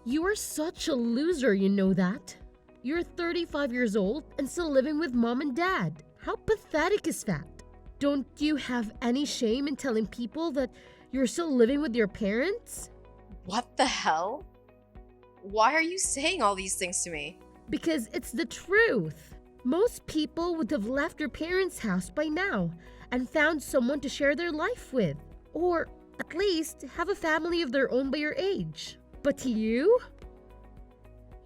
You are such a loser, you know that? You're 35 years old and still living with mom and dad. How pathetic is that? Don't you have any shame in telling people that you're still living with your parents? What the hell? Why are you saying all these things to me? Because it's the truth. Most people would have left their parents' house by now and found someone to share their life with, or at least have a family of their own by your age. But you?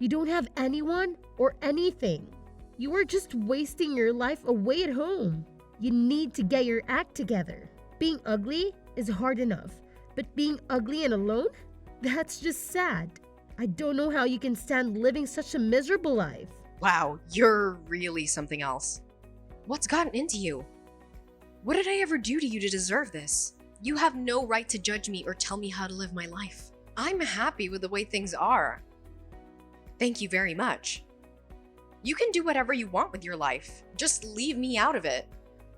You don't have anyone or anything. You are just wasting your life away at home. You need to get your act together. Being ugly is hard enough, but being ugly and alone? That's just sad. I don't know how you can stand living such a miserable life. Wow, you're really something else. What's gotten into you? What did I ever do to you to deserve this? You have no right to judge me or tell me how to live my life. I'm happy with the way things are. Thank you very much. You can do whatever you want with your life. Just leave me out of it.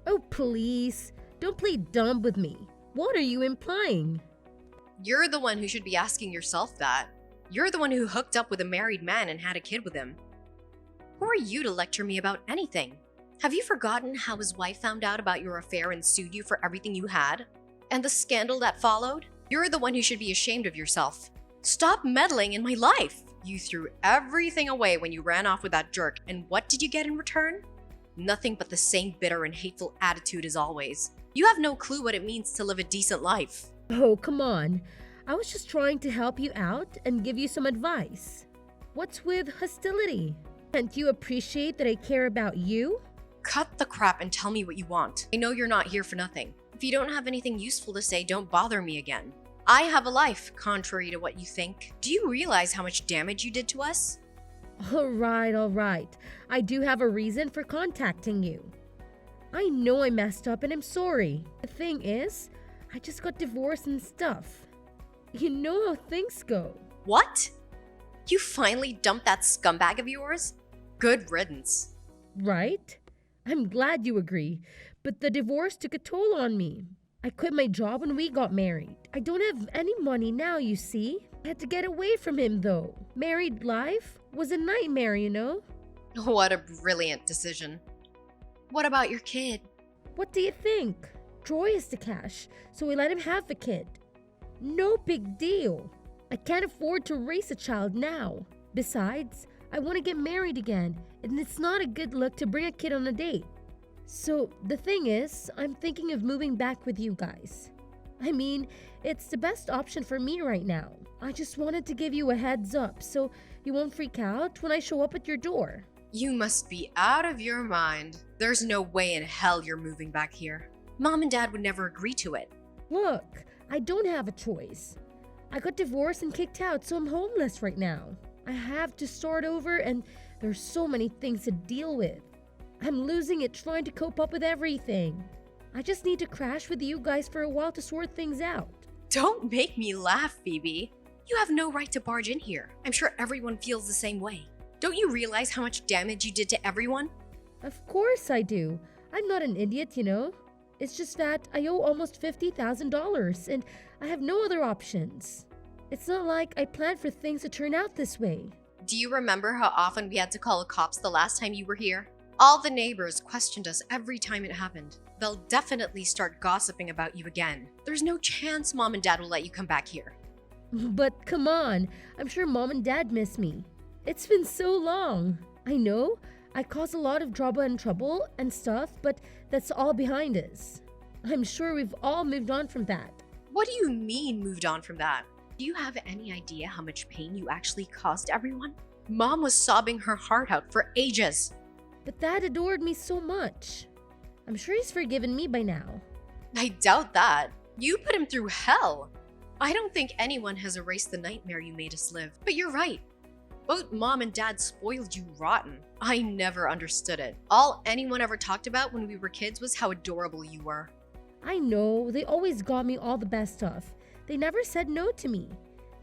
Oh, please. Don't play dumb with me. What are you implying? You're the one who should be asking yourself that. You're the one who hooked up with a married man and had a kid with him. Who are you to lecture me about anything? Have you forgotten how his wife found out about your affair and sued you for everything you had? And the scandal that followed? You're the one who should be ashamed of yourself. Stop meddling in my life! You threw everything away when you ran off with that jerk, and what did you get in return? Nothing but the same bitter and hateful attitude as always. You have no clue what it means to live a decent life. Oh, come on. I was just trying to help you out and give you some advice. What's with hostility? Can't you appreciate that I care about you? Cut the crap and tell me what you want. I know you're not here for nothing. If you don't have anything useful to say, don't bother me again. I have a life, contrary to what you think. Do you realize how much damage you did to us? All right. I do have a reason for contacting you. I know I messed up and I'm sorry. The thing is, I just got divorced and stuff. You know how things go. What? You finally dumped that scumbag of yours? Good riddance. Right? I'm glad you agree, but the divorce took a toll on me. I quit my job when we got married. I don't have any money now, you see. I had to get away from him though. Married life was a nightmare, you know? What a brilliant decision. What about your kid? What do you think? Troy is the cash, so we let him have the kid. No big deal. I can't afford to raise a child now. Besides, I want to get married again, and it's not a good look to bring a kid on a date. So the thing is, I'm thinking of moving back with you guys. I mean, it's the best option for me right now. I just wanted to give you a heads up so you won't freak out when I show up at your door. You must be out of your mind. There's no way in hell you're moving back here. Mom and Dad would never agree to it. Look, I don't have a choice. I got divorced and kicked out, so I'm homeless right now. I have to start over and there's so many things to deal with. I'm losing it trying to cope up with everything. I just need to crash with you guys for a while to sort things out. Don't make me laugh, Phoebe. You have no right to barge in here. I'm sure everyone feels the same way. Don't you realize how much damage you did to everyone? Of course I do. I'm not an idiot, you know. It's just that I owe almost $50,000 and I have no other options. It's not like I planned for things to turn out this way. Do you remember how often we had to call the cops the last time you were here? All the neighbors questioned us every time it happened. They'll definitely start gossiping about you again. There's no chance Mom and Dad will let you come back here. But come on, I'm sure Mom and Dad miss me. It's been so long. I know, I caused a lot of drama and trouble and stuff, but that's all behind us. I'm sure we've all moved on from that. What do you mean moved on from that? Do you have any idea how much pain you actually caused everyone? Mom was sobbing her heart out for ages. But Dad adored me so much. I'm sure he's forgiven me by now. I doubt that. You put him through hell. I don't think anyone has erased the nightmare you made us live. But you're right. Both Mom and Dad spoiled you rotten. I never understood it. All anyone ever talked about when we were kids was how adorable you were. I know, they always got me all the best stuff. They never said no to me.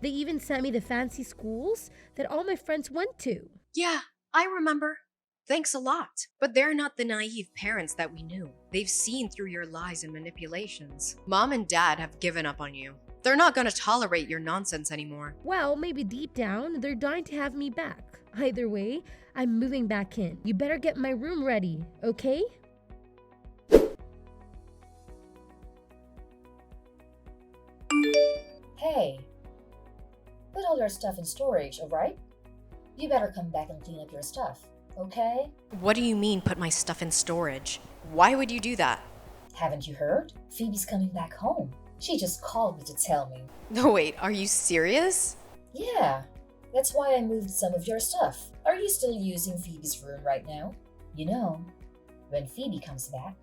They even sent me the fancy schools that all my friends went to. Yeah, I remember. Thanks a lot. But they're not the naive parents that we knew. They've seen through your lies and manipulations. Mom and Dad have given up on you. They're not gonna tolerate your nonsense anymore. Well, maybe deep down, they're dying to have me back. Either way, I'm moving back in. You better get my room ready, okay? Hey, put all your stuff in storage, alright? You better come back and clean up your stuff, okay? What do you mean, put my stuff in storage? Why would you do that? Haven't you heard? Phoebe's coming back home. She just called me to tell me. No, wait, are you serious? Yeah, that's why I moved some of your stuff. Are you still using Phoebe's room right now? You know, when Phoebe comes back,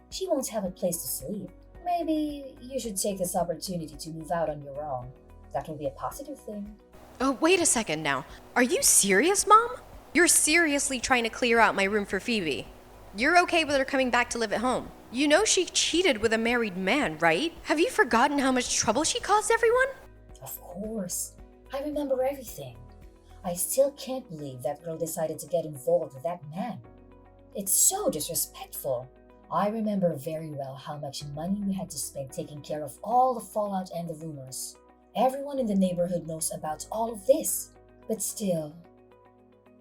she won't have a place to sleep. Maybe you should take this opportunity to move out on your own. That will be a positive thing. Oh, wait a second now. Are you serious, Mom? You're seriously trying to clear out my room for Phoebe? You're okay with her coming back to live at home? You know she cheated with a married man, right? Have you forgotten how much trouble she caused everyone? Of course. I remember everything. I still can't believe that girl decided to get involved with that man. It's so disrespectful. I remember very well how much money we had to spend taking care of all the fallout and the rumors. Everyone in the neighborhood knows about all of this. But still,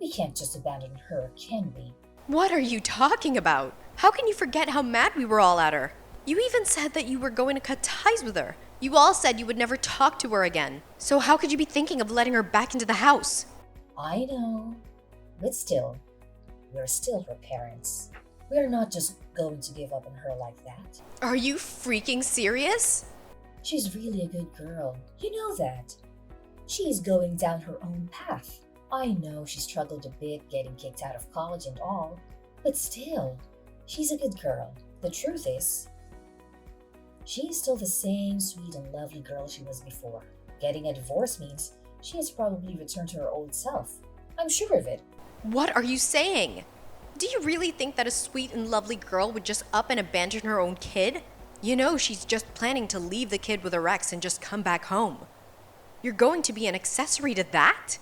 we can't just abandon her, can we? What are you talking about? How can you forget how mad we were all at her? You even said that you were going to cut ties with her. You all said you would never talk to her again. So how could you be thinking of letting her back into the house? I know, but still, we're still her parents. We're not just going to give up on her like that. Are you freaking serious? She's really a good girl. You know that. She's going down her own path. I know she struggled a bit getting kicked out of college and all, but still, she's a good girl. The truth is, she's still the same sweet and lovely girl she was before. Getting a divorce means she has probably returned to her old self. I'm sure of it. What are you saying? Do you really think that a sweet and lovely girl would just up and abandon her own kid? You know she's just planning to leave the kid with her ex and just come back home. You're going to be an accessory to that?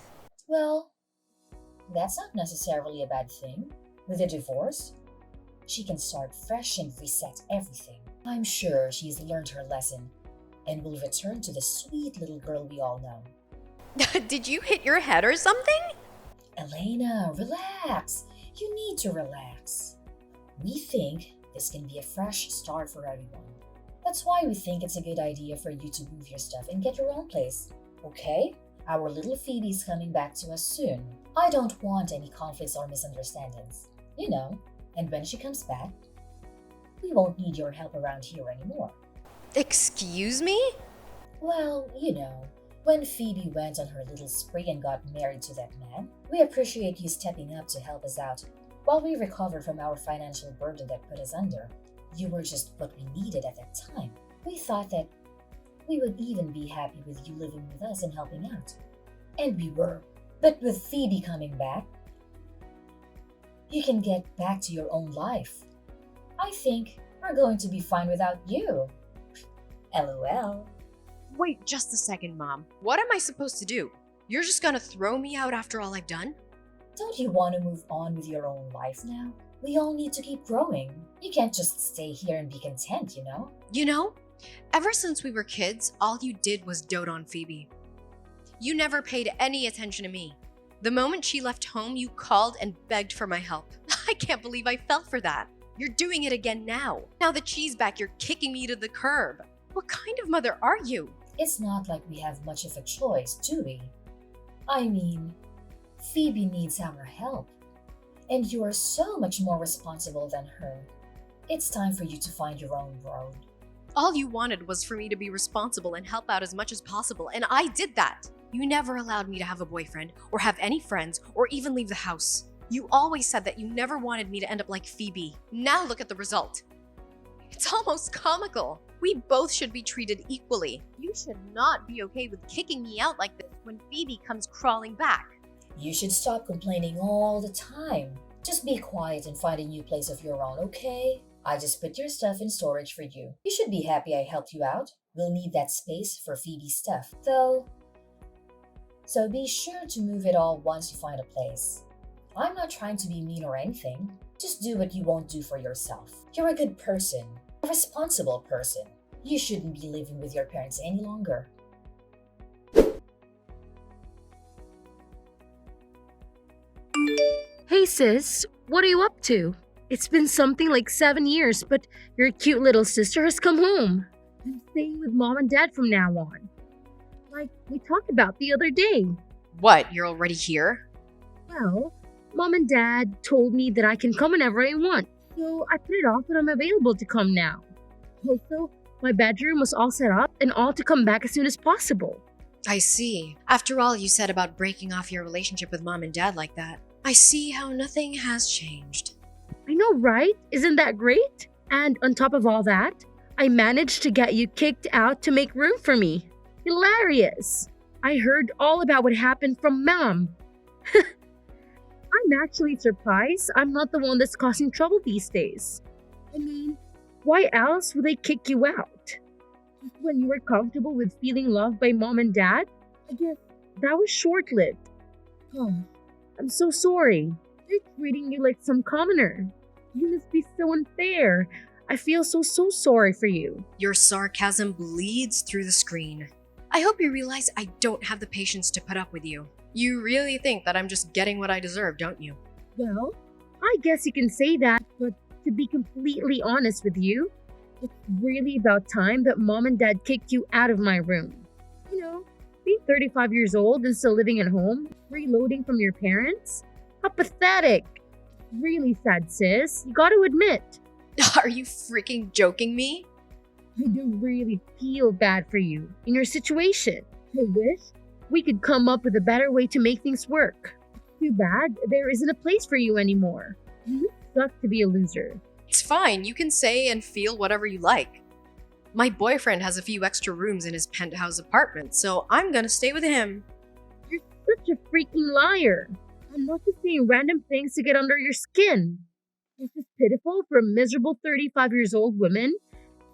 Well, that's not necessarily a bad thing. With a divorce, she can start fresh and reset everything. I'm sure she's learned her lesson and will return to the sweet little girl we all know. Did you hit your head or something? Elena, relax. You need to relax. We think this can be a fresh start for everyone. That's why we think it's a good idea for you to move your stuff and get your own place. Okay? Our little Phoebe's coming back to us soon. I don't want any conflicts or misunderstandings. You know, and when she comes back, we won't need your help around here anymore. Excuse me? Well, you know, when Phoebe went on her little spree and got married to that man, we appreciate you stepping up to help us out while we recovered from our financial burden that put us under. You were just what we needed at that time. We thought that we would even be happy with you living with us and helping out. And we were. But with Phoebe coming back, you can get back to your own life. I think we're going to be fine without you. LOL. Wait just a second, Mom. What am I supposed to do? You're just gonna throw me out after all I've done? Don't you want to move on with your own life now? We all need to keep growing. You can't just stay here and be content, you know? You know, ever since we were kids, all you did was dote on Phoebe. You never paid any attention to me. The moment she left home, you called and begged for my help. I can't believe I fell for that. You're doing it again now. Now that she's back, you're kicking me to the curb. What kind of mother are you? It's not like we have much of a choice, do we? I mean, Phoebe needs our help. And you are so much more responsible than her. It's time for you to find your own road. All you wanted was for me to be responsible and help out as much as possible, and I did that. You never allowed me to have a boyfriend, or have any friends, or even leave the house. You always said that you never wanted me to end up like Phoebe. Now look at the result. It's almost comical. We both should be treated equally. You should not be okay with kicking me out like this when Phoebe comes crawling back. You should stop complaining all the time. Just be quiet and find a new place of your own, okay? I just put your stuff in storage for you. You should be happy I helped you out. We'll need that space for Phoebe's stuff, though. So be sure to move it all once you find a place. I'm not trying to be mean or anything. Just do what you won't do for yourself. You're a good person, a responsible person. You shouldn't be living with your parents any longer. Hey sis, what are you up to? It's been something like 7 years, but your cute little sister has come home. I'm staying with mom and dad from now on. Like we talked about the other day. What, you're already here? Well, mom and dad told me that I can come whenever I want, so I put it off and I'm available to come now. Also, my bedroom was all set up and all to come back as soon as possible. I see. After all you said about breaking off your relationship with mom and dad like that, I see how nothing has changed. I know, right? Isn't that great? And on top of all that, I managed to get you kicked out to make room for me. Hilarious! I heard all about what happened from mom. I'm actually surprised I'm not the one that's causing trouble these days. I mean, why else would they kick you out? Just when you were comfortable with feeling loved by mom and dad? I guess that was short-lived. Oh, I'm so sorry. They're treating you like some commoner. You must be so unfair. I feel so sorry for you. Your sarcasm bleeds through the screen. I hope you realize I don't have the patience to put up with you. You really think that I'm just getting what I deserve, don't you? Well, I guess you can say that, but to be completely honest with you, it's really about time that mom and dad kicked you out of my room. You know, being 35 years old and still living at home, freeloading from your parents? How pathetic. Really sad, sis. You gotta admit. Are you freaking joking me? I do really feel bad for you in your situation. I wish we could come up with a better way to make things work. Too bad there isn't a place for you anymore. You suck to be a loser. It's fine, you can say and feel whatever you like. My boyfriend has a few extra rooms in his penthouse apartment, so I'm gonna stay with him. You're such a freaking liar. I'm not just saying random things to get under your skin. It's just pitiful for a miserable 35 years old woman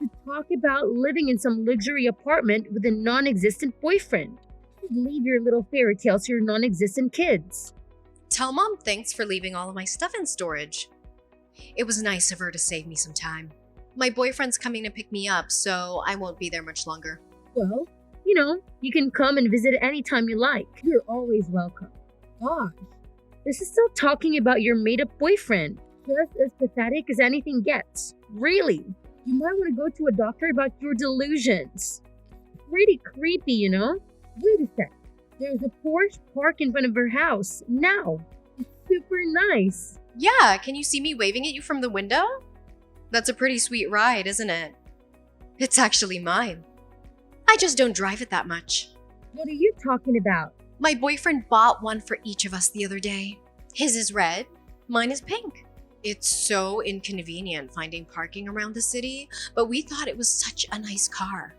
to talk about living in some luxury apartment with a non-existent boyfriend. You should leave your little fairy tales to your non-existent kids. Tell mom thanks for leaving all of my stuff in storage. It was nice of her to save me some time. My boyfriend's coming to pick me up, so I won't be there much longer. Well, you can come and visit anytime you like. You're always welcome. Gosh, this is still talking about your made-up boyfriend. Just as pathetic as anything gets. Really. You might want to go to a doctor about your delusions. Pretty creepy, you know? Wait a sec. There's a Porsche parked in front of her house. Now. It's super nice. Yeah, can you see me waving at you from the window? That's a pretty sweet ride, isn't it? It's actually mine. I just don't drive it that much. What are you talking about? My boyfriend bought one for each of us the other day. His is red, mine is pink. It's so inconvenient finding parking around the city, but we thought it was such a nice car.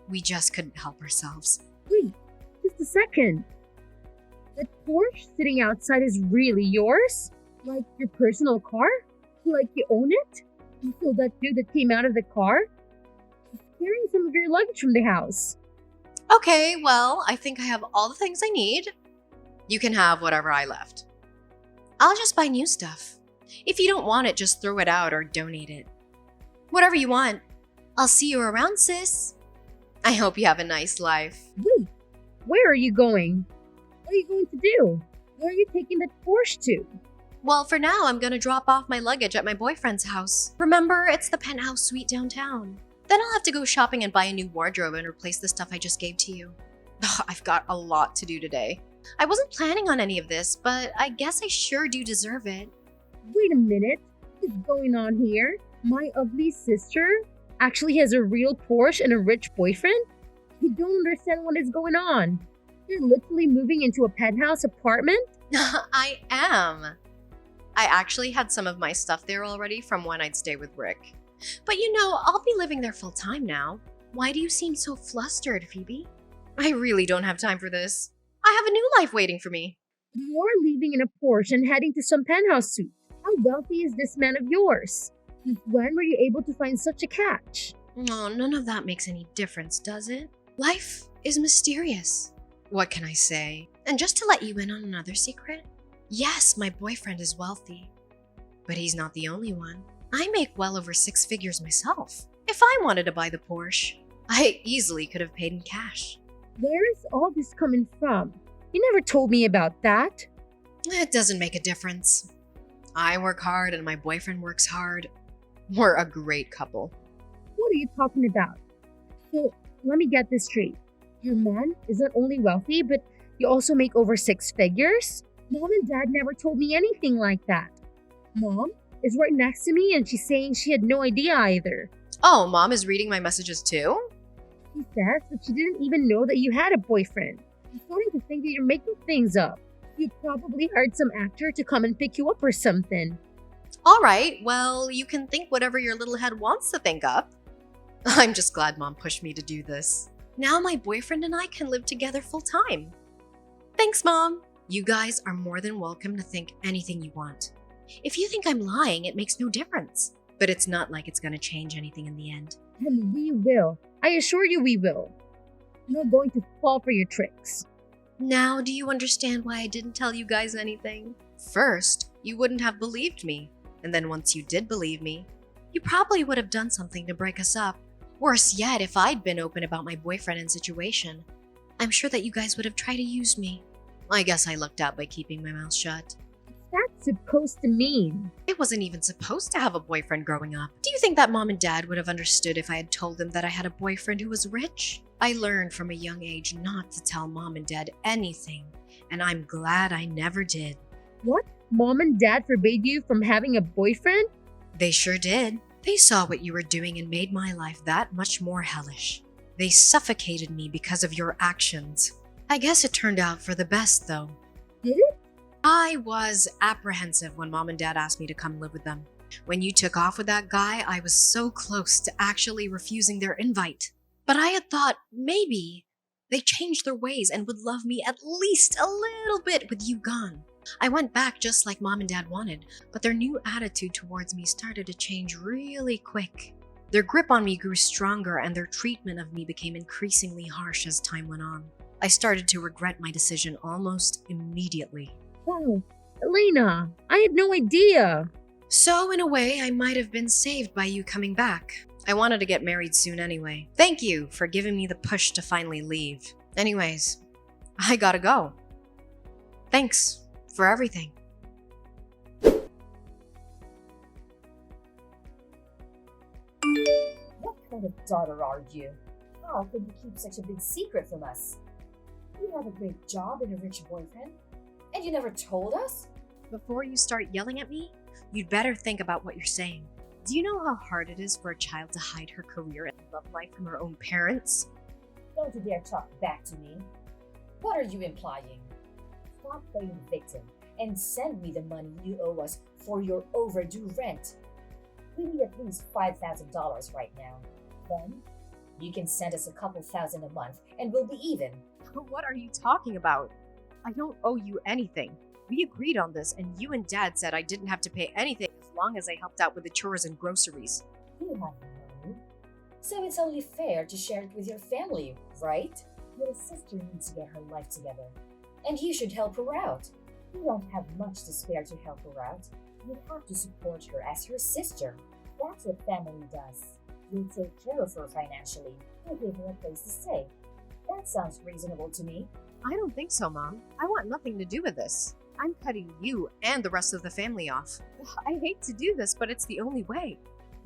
We just couldn't help ourselves. Wait, just a second. That Porsche sitting outside is really yours? Like your personal car? Like you own it? And so that dude that came out of the car? He's carrying some of your luggage from the house. Okay, well, I think I have all the things I need. You can have whatever I left. I'll just buy new stuff. If you don't want it, just throw it out or donate it. Whatever you want. I'll see you around, sis. I hope you have a nice life. Wait, where are you going? What are you going to do? Where are you taking that Porsche to? Well, for now, I'm gonna drop off my luggage at my boyfriend's house. Remember, it's the penthouse suite downtown. Then I'll have to go shopping and buy a new wardrobe and replace the stuff I just gave to you. I've got a lot to do today. I wasn't planning on any of this, but I guess I sure do deserve it. Wait a minute. What's going on here? My ugly sister actually has a real Porsche and a rich boyfriend? I don't understand what is going on. You're literally moving into a penthouse apartment? I am. I actually had some of my stuff there already from when I'd stay with Rick. But I'll be living there full time now. Why do you seem so flustered, Phoebe? I really don't have time for this. I have a new life waiting for me. You're leaving in a Porsche and heading to some penthouse suite. How wealthy is this man of yours? Since when were you able to find such a catch? Oh, none of that makes any difference, does it? Life is mysterious. What can I say? And just to let you in on another secret, yes, my boyfriend is wealthy. But he's not the only one. I make well over 6 figures myself. If If I wanted to buy the Porsche, I easily could have paid in cash. Where is all this coming from? You never told me about that. It doesn't make a difference. I work hard and my boyfriend works hard. We're a great couple. What are you talking about? So, let me get this straight. Your man is not only wealthy, but you also make over 6 figures? Mom and Dad never told me anything like that. Mom is right next to me and she's saying she had no idea either. Oh, Mom is reading my messages too? She says that she didn't even know that you had a boyfriend. I'm starting to think that you're making things up. You probably hired some actor to come and pick you up or something. All right, well, you can think whatever your little head wants to think up. I'm just glad Mom pushed me to do this. Now my boyfriend and I can live together full time. Thanks, Mom. You guys are more than welcome to think anything you want. If you think I'm lying, it makes no difference. But it's not like it's gonna change anything in the end. And we will. I assure you we will. I'm not going to fall for your tricks. Now, do you understand why I didn't tell you guys anything? First, you wouldn't have believed me. And then once you did believe me, you probably would have done something to break us up. Worse yet, if I'd been open about my boyfriend and situation, I'm sure that you guys would have tried to use me. I guess I lucked out by keeping my mouth shut. What's that supposed to mean? I wasn't even supposed to have a boyfriend growing up. Do you think that Mom and Dad would have understood if I had told them that I had a boyfriend who was rich? I learned from a young age not to tell Mom and Dad anything, and I'm glad I never did. What? Mom and Dad forbade you from having a boyfriend? They sure did. They saw what you were doing and made my life that much more hellish. They suffocated me because of your actions. I guess it turned out for the best, though. Did it? I was apprehensive when Mom and Dad asked me to come live with them. When you took off with that guy, I was so close to actually refusing their invite. But I had thought maybe they changed their ways and would love me at least a little bit with you gone. I went back just like Mom and Dad wanted, but their new attitude towards me started to change really quick. Their grip on me grew stronger and their treatment of me became increasingly harsh as time went on. I started to regret my decision almost immediately. Wow, Elena, I had no idea. So in a way, I might have been saved by you coming back. I wanted to get married soon anyway. Thank you for giving me the push to finally leave. Anyways, I gotta go. Thanks for everything. What kind of daughter are you? How could you keep such a big secret from us? You have a great job and a rich boyfriend, and you never told us? Before you start yelling at me, you'd better think about what you're saying. Do you know how hard it is for a child to hide her career and love life from her own parents? Don't you dare talk back to me. What are you implying? Stop playing victim and send me the money you owe us for your overdue rent. We need at least $5,000 right now. Then, you can send us a couple thousand a month and we'll be even. What are you talking about? I don't owe you anything. We agreed on this and you and Dad said I didn't have to pay anything as long as I helped out with the chores and groceries. You have the money, so it's only fair to share it with your family, right? Your sister needs to get her life together, and you should help her out. You don't have much to spare to help her out. You have to support her as your sister. That's what family does. You'll take care of her financially. You'll give her a place to stay. That sounds reasonable to me. I don't think so, Mom. I want nothing to do with this. I'm cutting you and the rest of the family off. I hate to do this, but it's the only way.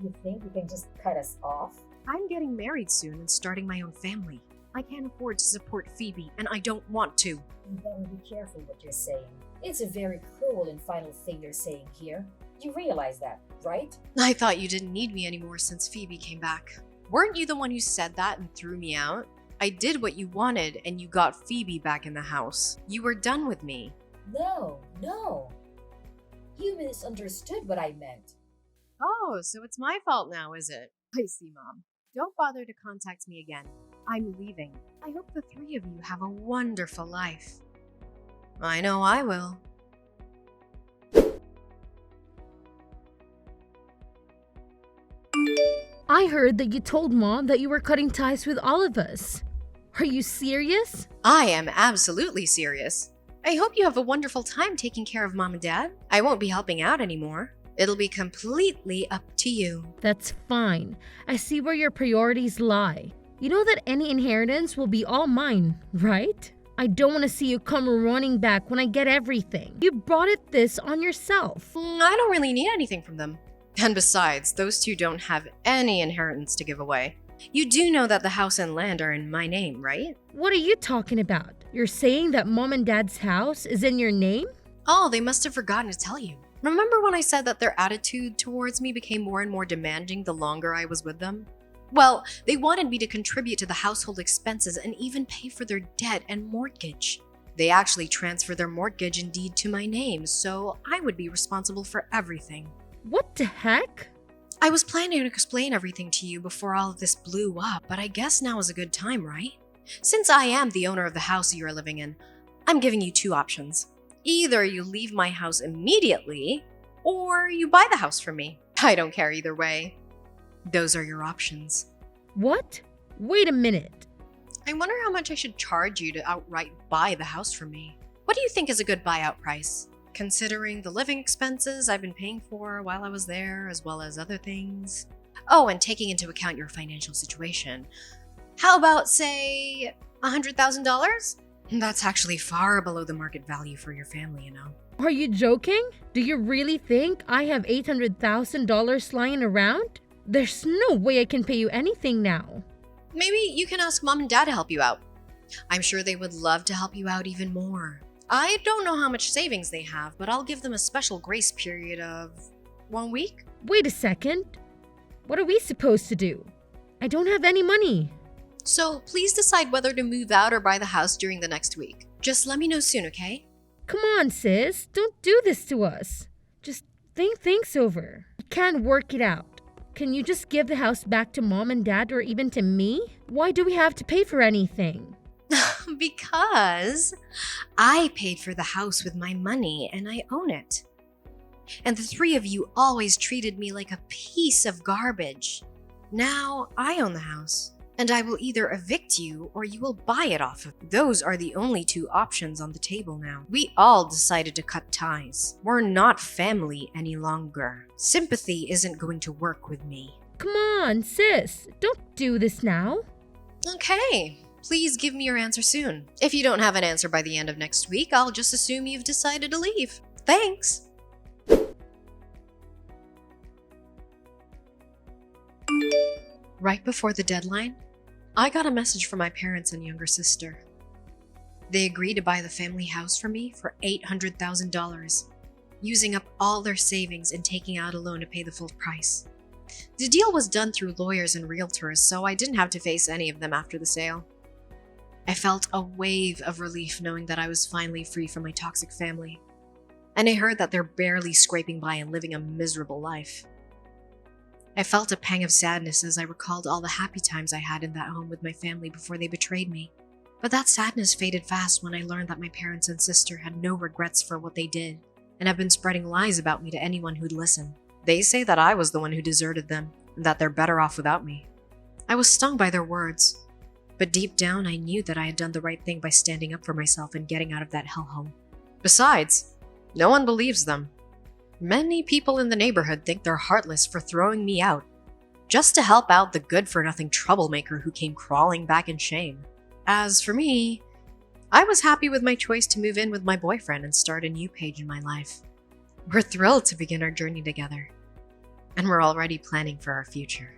You think you can just cut us off? I'm getting married soon and starting my own family. I can't afford to support Phoebe, and I don't want to. You better be careful what you're saying. It's a very cruel and final thing you're saying here. You realize that, right? I thought you didn't need me anymore since Phoebe came back. Weren't you the one who said that and threw me out? I did what you wanted, and you got Phoebe back in the house. You were done with me. No. You misunderstood what I meant. Oh, so it's my fault now, is it? I see, Mom. Don't bother to contact me again. I'm leaving. I hope the three of you have a wonderful life. I know I will. I heard that you told Mom that you were cutting ties with all of us. Are you serious? I am absolutely serious. I hope you have a wonderful time taking care of Mom and Dad. I won't be helping out anymore. It'll be completely up to you. That's fine. I see where your priorities lie. You know that any inheritance will be all mine, right? I don't want to see you come running back when I get everything. You brought this on yourself. I don't really need anything from them. And besides, those two don't have any inheritance to give away. You do know that the house and land are in my name, right? What are you talking about? You're saying that Mom and Dad's house is in your name? Oh, they must have forgotten to tell you. Remember when I said that their attitude towards me became more and more demanding the longer I was with them? Well, they wanted me to contribute to the household expenses and even pay for their debt and mortgage. They actually transferred their mortgage and deed to my name, so I would be responsible for everything. What the heck? I was planning to explain everything to you before all of this blew up, but I guess now is a good time, right? Since I am the owner of the house you are living in, I'm giving you two options. Either you leave my house immediately, or you buy the house from me. I don't care either way. Those are your options. What? Wait a minute. I wonder how much I should charge you to outright buy the house from me. What do you think is a good buyout price? Considering the living expenses I've been paying for while I was there, as well as other things. Oh, and taking into account your financial situation. How about, say, $100,000? That's actually far below the market value for your family, you know. Are you joking? Do you really think I have $800,000 lying around? There's no way I can pay you anything now. Maybe you can ask Mom and Dad to help you out. I'm sure they would love to help you out even more. I don't know how much savings they have, but I'll give them a special grace period of 1 week. Wait a second. What are we supposed to do? I don't have any money. So please decide whether to move out or buy the house during the next week. Just let me know soon, okay? Come on, sis. Don't do this to us. Just think things over. We can't work it out. Can you just give the house back to Mom and Dad or even to me? Why do we have to pay for anything? Because I paid for the house with my money and I own it. And the three of you always treated me like a piece of garbage. Now I own the house, and I will either evict you or you will buy it off of me. Those are the only two options on the table now. We all decided to cut ties. We're not family any longer. Sympathy isn't going to work with me. Come on, sis. Don't do this now. Okay. Please give me your answer soon. If you don't have an answer by the end of next week, I'll just assume you've decided to leave. Thanks. Right before the deadline, I got a message from my parents and younger sister. They agreed to buy the family house for me for $800,000, using up all their savings and taking out a loan to pay the full price. The deal was done through lawyers and realtors, so I didn't have to face any of them after the sale. I felt a wave of relief knowing that I was finally free from my toxic family. And I heard that they're barely scraping by and living a miserable life. I felt a pang of sadness as I recalled all the happy times I had in that home with my family before they betrayed me. But that sadness faded fast when I learned that my parents and sister had no regrets for what they did, and have been spreading lies about me to anyone who'd listen. They say that I was the one who deserted them, and that they're better off without me. I was stung by their words. But deep down, I knew that I had done the right thing by standing up for myself and getting out of that hellhole. Besides, no one believes them. Many people in the neighborhood think they're heartless for throwing me out, just to help out the good-for-nothing troublemaker who came crawling back in shame. As for me, I was happy with my choice to move in with my boyfriend and start a new page in my life. We're thrilled to begin our journey together, and we're already planning for our future.